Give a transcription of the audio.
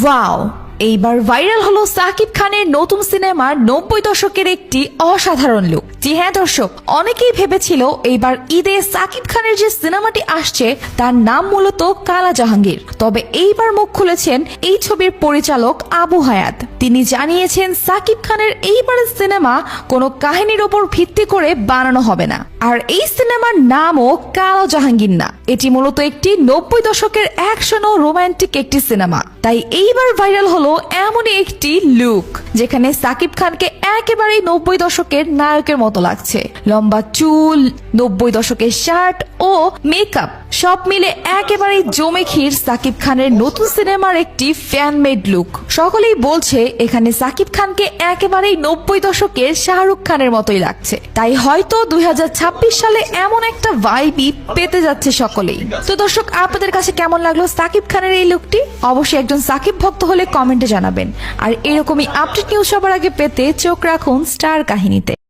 Wow, এইবার viral হলো সাকিব খানের নতুন সিনেমার 90 দশকের একটি অসাধারণ লুক। জি হ্যাঁ দর্শক, অনেকেই ভেবেছিল এইবার ঈদে সাকিব খানের যে সিনেমাটি আসছে তার নাম মূলত কালা জাহাঙ্গীর। তবে এইবার মুখ খুলেছেন এই ছবির পরিচালক আবু হায়াত। তিনি জানিয়েছেন সাকিব খানের এইবারের সিনেমা কোনো কাহিনীর ওপর ভিত্তি করে বানানো হবে না, আর এই সিনেমার নামও কালো জাহাঙ্গীর না। এটি মূলত একটি 90 দশকের অ্যাকশন ও রোমান্টিক একটি সিনেমা। তাই এইবার ভাইরাল হলো এমনই একটি লুক যেখানে সাকিব খানকে একেবারেই 90 দশকের নায়কের মতো লাগছে। লম্বা চুল, 90 দশকের শার্ট ও মেকআপ সব মিলে একেবারেই জমে ক্ষীর সাকিব খানের নতুন সিনেমার একটি ফ্যান মেড লুক। সকলেই বলছে এখানে সাকিব খানকে একেবারেই 90 দশকের শাহরুখ খানের মতোই লাগছে। তাই হয়তো 2026 সালে এমন একটা ভাইবই পেতে যাচ্ছে সকলেই। তো দর্শক, আপনাদের কাছে কেমন লাগলো সাকিব খানের এই লুকটি? অবশ্যই একজন সাকিব ভক্ত হলে কমেন্টে জানাবেন। আর এরকমই আপডেট নিউজ সবার আগে পেতে চোখ রাখুন স্টার কাহিনীতে।